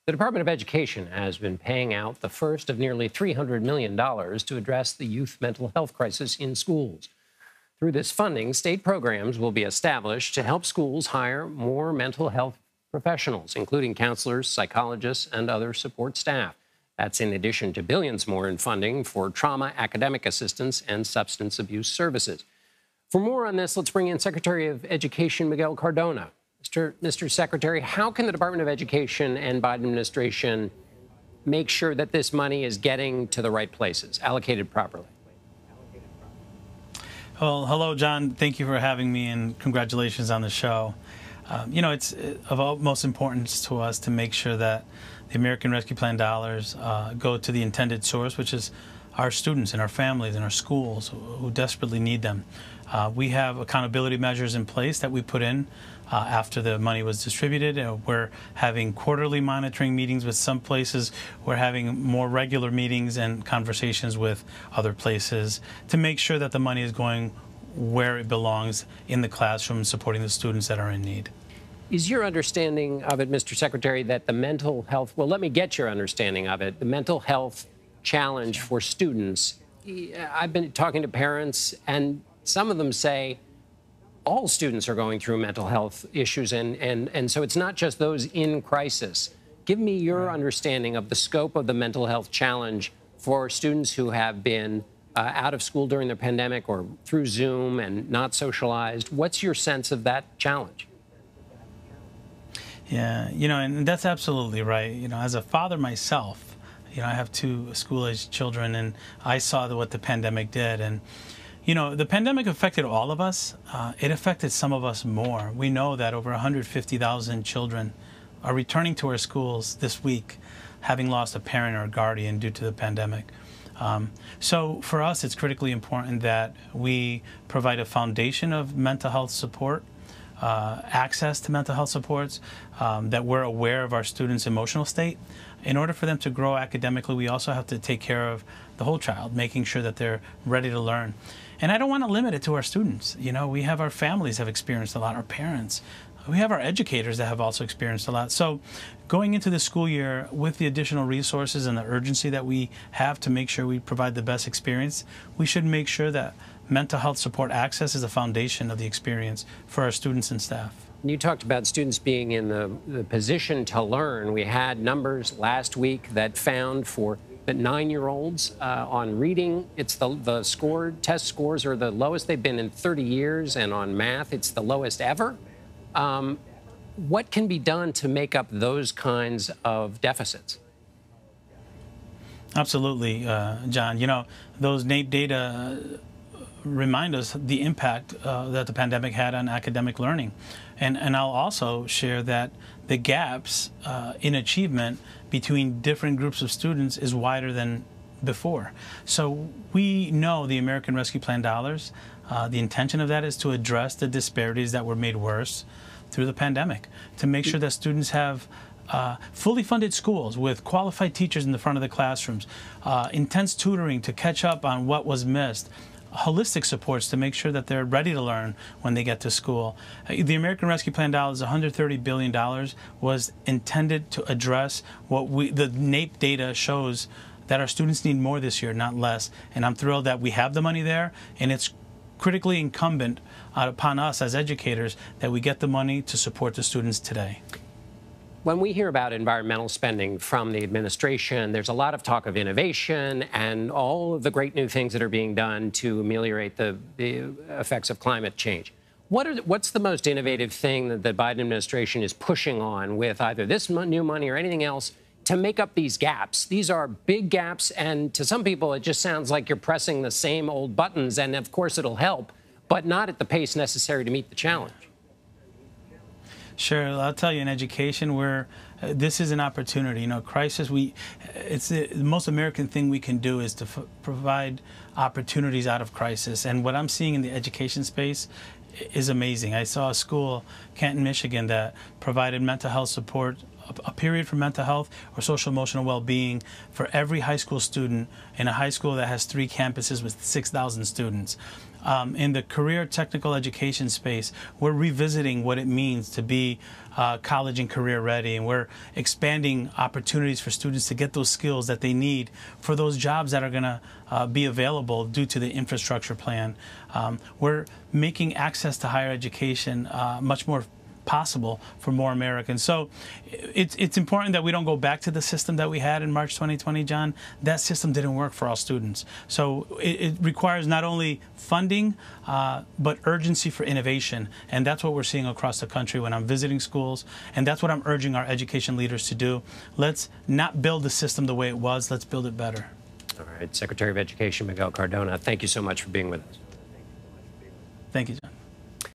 The Department of Education has been paying out the first of nearly $300 million to address the youth mental health crisis in schools. Through this funding, state programs will be established to help schools hire more mental health professionals, including counselors, psychologists, and other support staff. That's in addition to billions more in funding for trauma, academic assistance, and substance abuse services. For more on this, let's bring in Secretary of Education Miguel Cardona. Mr. Secretary, how can the Department of Education and Biden administration make sure that this money is getting to the right places, allocated properly? Well, hello, John. Thank you for having me, and congratulations on the show. It's of utmost importance to us to make sure that the American Rescue Plan dollars go to the intended source, which is our students and our families and our schools who desperately need them. We have accountability measures in place that we put in after the money was distributed. We're having quarterly monitoring meetings with some places. We're having more regular meetings and conversations with other places to make sure that the money is going where it belongs in the classroom, supporting the students that are in need. Is your understanding of it, Mr. Secretary, that the mental health, well, let me get your understanding of it, the mental health challenge for students? I've been talking to parents, and some of them say all students are going through mental health issues, and so it's not just those in crisis. Give me your understanding of the scope of the mental health challenge for students who have been out of school during the pandemic or through Zoom and not socialized. What's your sense of that challenge? Yeah, and that's absolutely right. As a father myself, I have two school-aged children, and I saw what the pandemic did. And the pandemic affected all of us. It affected some of us more. We know that over 150,000 children are returning to our schools this week, having lost a parent or a guardian due to the pandemic. So for us, it's critically important that we provide a foundation of mental health support, access to mental health supports, that we're aware of our students' emotional state. In order for them to grow academically, we also have to take care of the whole child, making sure that they're ready to learn. And I don't want to limit it to our students. We have our families have experienced a lot, our parents. We have our educators that have also experienced a lot. So going into the school year with the additional resources and the urgency that we have to make sure we provide the best experience, we should make sure that mental health support access is the foundation of the experience for our students and staff. You talked about students being in the position to learn. We had numbers last week that found for the 9-year-olds on reading, it's the test scores are the lowest they've been in 30 years, and on math, it's the lowest ever. What can be done to make up those kinds of deficits? Absolutely, John. Those NAEP data remind us the impact that the pandemic had on academic learning. And I'll also share that the gaps in achievement between different groups of students is wider than before. So we know the American Rescue Plan dollars, the intention of that is to address the disparities that were made worse through the pandemic, to make sure that students have fully funded schools with qualified teachers in the front of the classrooms, intense tutoring to catch up on what was missed, holistic supports to make sure that they're ready to learn when they get to school. The American Rescue Plan dollars, $130 billion, was intended to address what the NAEP data shows that our students need more this year, not less. And I'm thrilled that we have the money there, and it's critically incumbent upon us as educators that we get the money to support the students today. When we hear about environmental spending from the administration, there's a lot of talk of innovation and all of the great new things that are being done to ameliorate the effects of climate change. What's the most innovative thing that the Biden administration is pushing on with either this new money or anything else to make up these gaps? These are big gaps, and to some people, it just sounds like you're pressing the same old buttons, and of course it'll help, but not at the pace necessary to meet the challenge. Sure, I'll tell you, in education, this is an opportunity. Crisis. It's the most American thing we can do is to provide opportunities out of crisis. And what I'm seeing in the education space is amazing. I saw a school, Canton, Michigan, that provided mental health support a period for mental health or social emotional well-being for every high school student in a high school that has 3 campuses with 6,000 students. In the career technical education space, we're revisiting what it means to be college and career ready, and we're expanding opportunities for students to get those skills that they need for those jobs that are going to be available due to the infrastructure plan. We're making access to higher education much more possible for more Americans. So it's important that we don't go back to the system that we had in March 2020, John. That system didn't work for all students. So it requires not only funding, but urgency for innovation. And that's what we're seeing across the country when I'm visiting schools. And that's what I'm urging our education leaders to do. Let's not build the system the way it was. Let's build it better. All right, Secretary of Education Miguel Cardona, thank you so much for being with us. Thank you, John.